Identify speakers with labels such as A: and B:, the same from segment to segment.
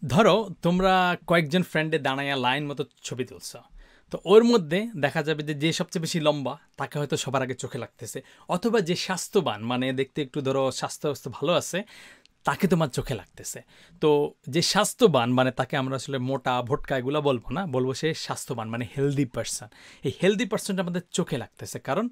A: ধরো তোমরা কয়েকজন ফ্রেন্ডে দাঁড়াইয়া লাইন মতো ছবি তুলছ, তো ওর মধ্যে দেখা যাবে যে যে সবচেয়ে বেশি লম্বা তাকে হয়তো সবার আগে চোখে লাগতেছে, অথবা যে স্বাস্থ্যবান মানে দেখতে একটু ধরো স্বাস্থ্য ভালো আছে তাকে তোমার চোখে লাগতেছে। তো যে স্বাস্থ্যবান মানে তাকে আমরা আসলে মোটা ভোটকা এগুলো বলবো না, বলবো সে স্বাস্থ্যবান মানে হেলদি পার্সন। এই হেলদি পার্সনটা আমাদের চোখে লাগতেছে কারণ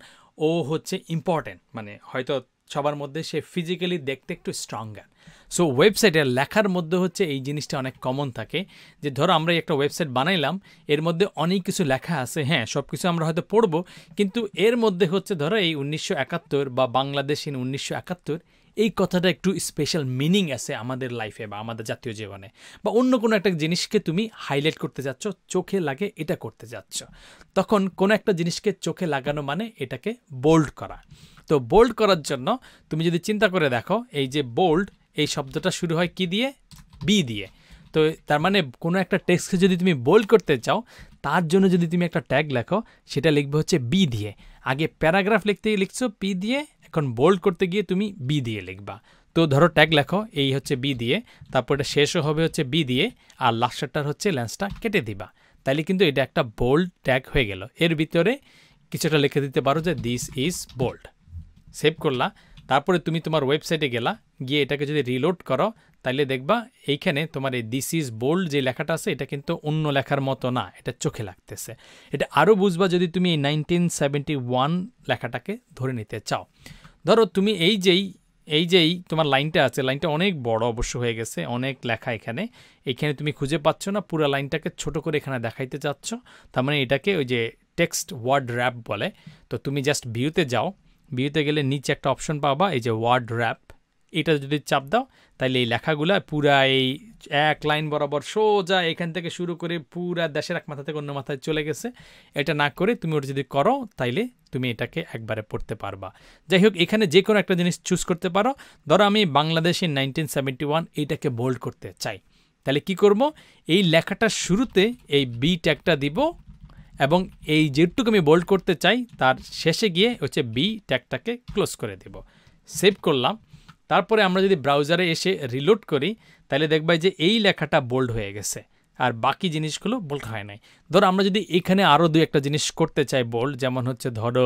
A: ও হচ্ছে ইম্পর্টেন্ট, মানে হয়তো সবার মধ্যে সে ফিজিক্যালি দেখতে একটু স্ট্রঙ্গার। সো ওয়েবসাইটের লেখার মধ্যে হচ্ছে এই জিনিসটা অনেক কমন থাকে, যে ধরো আমরা একটা ওয়েবসাইট বানাইলাম, এর মধ্যে অনেক কিছু লেখা আছে, হ্যাঁ সব কিছু আমরা হয়তো পড়বো, কিন্তু এর মধ্যে হচ্ছে ধরো এই 1971 বা বাংলাদেশ ইন 1971 এই কথাটা একটু স্পেশাল মিনিং আছে আমাদের লাইফে বা আমাদের জাতীয় জীবনে, বা অন্য কোনো একটা জিনিসকে তুমি হাইলাইট করতে যাচ্ছ, চোখে লাগে এটা করতে যাচ্ছ, তখন কোনো একটা জিনিসকে চোখে লাগানো মানে এটাকে বোল্ড করা। তো বোল্ড করার জন্য তুমি যদি চিন্তা করে দেখো, এই যে বোল্ড এই শব্দটা শুরু হয় কি দিয়ে? বি দিয়ে। তো তার মানে কোনো একটা টেক্সটকে যদি তুমি বোল্ড করতে চাও, তার জন্য যদি তুমি একটা ট্যাগ লেখো, সেটা লিখবে হচ্ছে বি দিয়ে। আগে প্যারাগ্রাফ লিখতে লিখছো পি দিয়ে, এখন বোল্ড করতে গিয়ে তুমি বি দিয়ে লিখবা। তো ধরো ট্যাগ লেখো এই হচ্ছে বি দিয়ে, তারপর এটা শেষও হবে হচ্ছে বি দিয়ে, আর লাস্টারটার হচ্ছে লেন্সটা কেটে দিবা। তাইলে কিন্তু এটা একটা বোল্ড ট্যাগ হয়ে গেল। এর ভিতরে কিছুটা লিখে দিতে পারো যে দিস ইজ বোল্ড। সেভ করলা, তারপরে তুমি তোমার ওয়েবসাইটে গেলা, গিয়ে এটাকে যদি রিলোড করো, তাইলে দেখবা এইখানে তোমার এই দিস ইজ বোল্ড যে লেখাটা আছে এটা কিন্তু অন্য লেখার মতো না, এটা চোখে লাগতেছে। এটা আরও বুঝবা যদি তুমি এই 1971 লেখাটাকে ধরে নিতে চাও। ধরো তুমি এই যেই তোমার লাইনটা আছে, লাইনটা অনেক বড় অবশ্য হয়ে গেছে, অনেক লেখা এখানে, এখানে তুমি খুঁজে পাচ্ছ না, পুরো লাইনটাকে ছোট করে এখানে দেখাইতে চাচ্ছ, তার মানে এটাকে ওই যে টেক্সট ওয়ার্ড র্যাপ বলে। তো তুমি জাস্ট ভিউতে যাও, ভিউতে গেলে নিচে একটা অপশন পাবা এই যে ওয়ার্ড র্যাপ, এটা যদি চাপ দাও তাহলে এই লেখাগুলো পুরা এই এক লাইন বরাবর সোজা এখান থেকে শুরু করে পুরা দেশের এক মাথা থেকে অন্য মাথায় চলে গেছে। এটা না করে তুমি ওটা যদি করো তাইলে তুমি এটাকে একবারে পড়তে পারবা। যাই হোক, এখানে যে কোনো একটা জিনিস চুজ করতে পারো। ধরো আমি বাংলাদেশে 1971 এইটাকে বোল্ড করতে চাই, তাহলে কি করব? এই লেখাটার শুরুতে এই বি ট্যাগটা দিব, এবং এই যেটুকু আমি বোল্ড করতে চাই তার শেষে গিয়ে হচ্ছে বি ট্যাগটাকে ক্লোজ করে দেব। সেভ করলাম। তারপরে আমরা যদি ব্রাউজারে এসে রিলোড করি, তাহলে দেখবা যে এই লেখাটা বোল্ড হয়ে গেছে, আর বাকি জিনিসগুলো বোল্ড হয় নাই। ধরো আমরা যদি এখানে আরও দু একটা জিনিস করতে চাই বোল্ড, যেমন হচ্ছে ধরো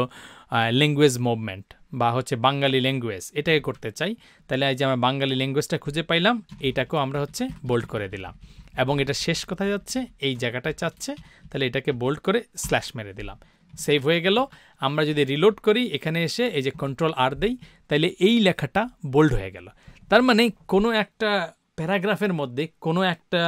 A: ল্যাঙ্গুয়েজ মুভমেন্ট বা হচ্ছে বাঙালি ল্যাঙ্গুয়েজ, এটাকে করতে চাই, তাহলে এই যে আমরা বাঙালি ল্যাঙ্গুয়েজটা খুঁজে পাইলাম, এইটাকেও আমরা হচ্ছে বোল্ড করে দিলাম, এবং এটা শেষ কোথায় যাচ্ছে? এই জায়গাটায় চাচ্ছে, তাহলে এটাকে বোল্ড করে স্ল্যাশ মেরে দিলাম। সেভ হয়ে গেল। আমরা যদি রিলোড করি, এখানে এসে এই যে কন্ট্রোল আর দেই, তাহলে এই লেখাটা বোল্ড হয়ে গেল। তার মানে কোনো একটা প্যারাগ্রাফের মধ্যে কোনো একটা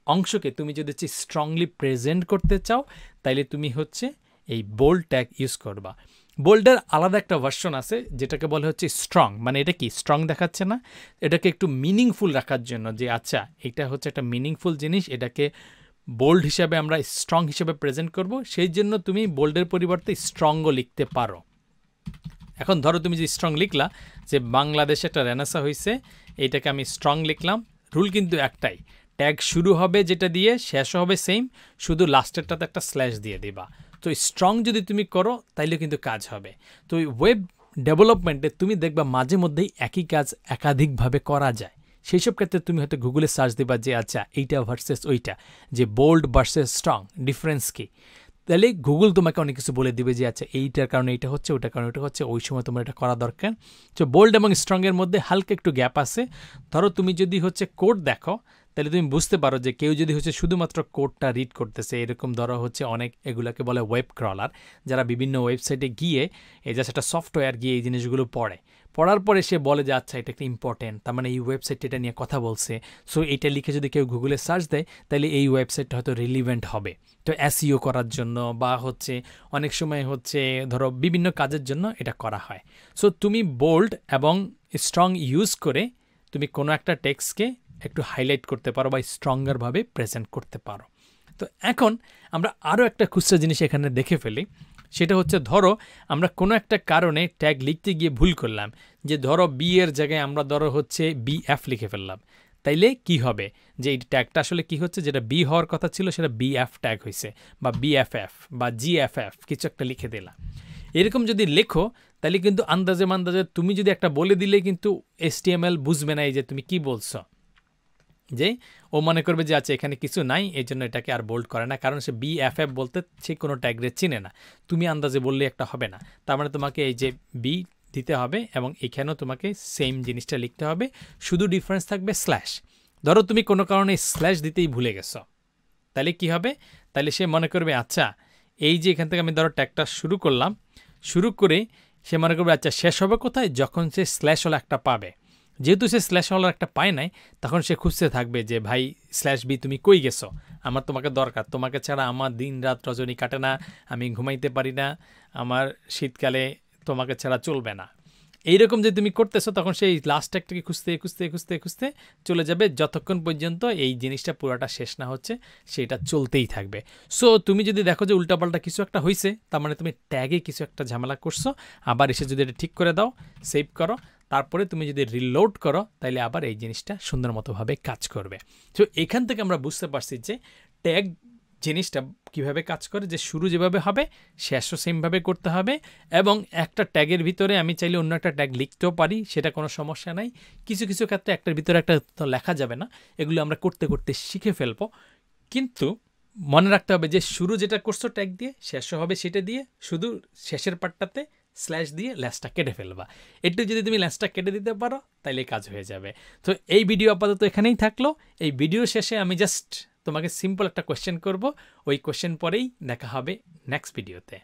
A: অংশকে তুমি যদি স্ট্রংলি প্রেজেন্ট করতে চাও, তাইলে তুমি হচ্ছে এই বোল্ড ট্যাগ ইউজ করবা। বোল্ডের আলাদা একটা ভার্সন আছে যেটাকে বলে হচ্ছে স্ট্রং, মানে এটা কি স্ট্রং দেখাচ্ছে না, এটাকে একটু মিনিংফুল রাখার জন্য, যে আচ্ছা এটা হচ্ছে একটা মিনিংফুল জিনিস, এটাকে বোল্ড হিসাবে আমরা স্ট্রং হিসাবে প্রেজেন্ট করব, সেই জন্য তুমি বোল্ডের পরিবর্তে স্ট্রংও লিখতে পারো। এখন ধরো তুমি যে স্ট্রং লিখলা যে বাংলাদেশে একটা রেনেসা হয়েছে, এইটাকে আমি স্ট্রং লিখলাম। রুল কিন্তু একটাই, ট্যাগ শুরু হবে যেটা দিয়ে, শেষও হবে সেম, শুধু লাস্টেরটাতে একটা স্ল্যাশ দিয়ে দিবা। তো স্ট্রং যদি তুমি করো তাইলে কিন্তু কাজ হবে। তো ওয়েব ডেভেলপমেন্টে তুমি দেখবা মাঝে মধ্যেই একই কাজ একাধিকভাবে করা যায়। সেই সব ক্ষেত্রে তুমি হয়তো গুগলে সার্চ দিবা যে আচ্ছা এইটা ভার্সেস ওইটা, যে বোল্ড ভার্সেস স্ট্রং ডিফারেন্স কী, তাহলে গুগল তোমাকে অনেক কিছু বলে দিবে যে আচ্ছা এইটার কারণে এইটা হচ্ছে, ওইটার কারণে ওইটা হচ্ছে, ওই সময় তোমার এটা করা দরকার। তো বোল্ড এবং স্ট্রংয়ের মধ্যে হালকা একটু গ্যাপ আছে। ধরো তুমি যদি হচ্ছে কোড দেখো, তাহলে তুমি বুঝতে পারো যে কেউ যদি হচ্ছে শুধুমাত্র কোডটা রিড করতেছে, এরকম ধরো হচ্ছে অনেক, এগুলোকে বলে ওয়েব ক্রলার, যারা বিভিন্ন ওয়েবসাইটে গিয়ে এই জাস্ট একটা সফটওয়্যার গিয়ে এই জিনিসগুলো পড়ার পরে সে বলে যে আচ্ছা এটা একটা ইম্পর্টেন্ট, তার মানে এই ওয়েবসাইট এটা নিয়ে কথা বলছে, সো এটা লিখে যদি কেউ গুগলে সার্চ দেয় তাহলে এই ওয়েবসাইটটা হয়তো রিলিভেন্ট হবে। তো এসইও করার জন্য বা হচ্ছে অনেক সময় হচ্ছে ধরো বিভিন্ন কাজের জন্য এটা করা হয়। সো তুমি বোল্ড এবং স্ট্রং ইউজ করে তুমি কোনো একটা টেক্সটকে একটু হাইলাইট করতে পারো বা স্ট্রঙ্গারভাবে প্রেজেন্ট করতে পারো। তো এখন আমরা আরও একটা খুচরা জিনিস এখানে দেখে ফেলি, সেটা হচ্ছে ধরো আমরা কোনো একটা কারণে ট্যাগ লিখতে গিয়ে ভুল করলাম, যে ধরো বি এর জায়গায় আমরা ধরো হচ্ছে বিএফ লিখে ফেললাম, তাইলে কি হবে? যে এই ট্যাগটা আসলে কি হচ্ছে, যেটা বি হওয়ার কথা ছিল সেটা বিএফ ট্যাগ হয়েছে, বা বিএফএফ বা জিএফএফ কিছু একটা লিখে দিলাম। এরকম যদি লেখো তাহলে কিন্তু আন্দাজে মান্দাজে তুমি যদি একটা বলে দিলে কিন্তু HTML বুঝবে না এই যে তুমি কি বলছো, যে ও মনে করবে যে আচ্ছা এখানে কিছু নাই, এই জন্য এটাকে আর বোল্ড করে না, কারণ সে BFF বলতে সে কোনো ট্যাগরে চিনে না। তুমি আন্দাজে বললে একটা হবে না, তার মানে তোমাকে এই যে বি দিতে হবে এবং এখানেও তোমাকে সেম জিনিসটা লিখতে হবে, শুধু ডিফারেন্স থাকবে স্ল্যাশ। ধরো তুমি কোনো কারণে স্ল্যাশ দিতেই ভুলে গেছো, তাহলে কি হবে? তাহলে সে মনে করবে আচ্ছা এই যে এখান থেকে আমি ধরো ট্যাগটা শুরু করলাম, শুরু করে সে মনে করবে আচ্ছা শেষ হবে কোথায়, যখন সে স্ল্যাশ হলো একটা পাবে। যেহেতু সে স্ল্যাশ হলো একটা পায় নাই, তখন সে খুঁজতে থাকবে যে ভাই স্ল্যাশ বি তুমি কই গেছো, আমার তোমাকে দরকার, তোমাকে ছাড়া আমার দিন রাত রজনী কাটে না, আমি ঘুমাইতে পারি না, আমার শীতকালে তোমাকে ছাড়া চলবে না। এইরকম যে তুমি করতেছো, তখন সেই লাস্ট ট্যাগটাকে খুঁজতে খুঁজতে খুঁজতে খুঁজতে চলে যাবে, যতক্ষণ পর্যন্ত এই জিনিসটা পুরোটা শেষ না হচ্ছে, সেটা চলতেই থাকবে। সো তুমি যদি দেখো যে উল্টাপাল্টা কিছু একটা হয়েছে, তার মানে তুমি ট্যাগে কিছু একটা ঝামেলা করছো, আবার এসে যদি এটা ঠিক করে দাও, সেভ করো, তারপরে তুমি যদি রিলোড করো, তাহলে আবার এই জিনিসটা সুন্দর মতোভাবে কাজ করবে। তো এখান থেকে আমরা বুঝতে পারছি যে ট্যাগ জিনিসটা কিভাবে কাজ করে, যে শুরু যেভাবে হবে শেষও সেমভাবে করতে হবে, এবং একটা ট্যাগের ভিতরে আমি চাইলে অন্য একটা ট্যাগ লিখতেও পারি, সেটা কোনো সমস্যা নাই। কিছু কিছু ক্ষেত্রে একটার ভিতরে একটা তো লেখা যাবে না, এগুলো আমরা করতে করতে শিখে ফেলবো। কিন্তু মনে রাখতে হবে যে শুরু যেটা করছো ট্যাগ দিয়ে, শেষও হবে সেটা দিয়ে, শুধু শেষের পার্টটাতে স্ল্যাশ দিয়ে ল্যাসটা কেটে ফেলবা। একটু যদি তুমি ল্যাসটা কেটে দিতে পারো, তাইলে কাজ হয়ে যাবে। তো এই ভিডিও আপাতত এখানেই থাকলো। এই ভিডিওর শেষে আমি জাস্ট তোমাকে সিম্পল একটা কোয়েশ্চেন করব, ওই কোয়েশ্চেন পরেই দেখা হবে নেক্সট ভিডিওতে।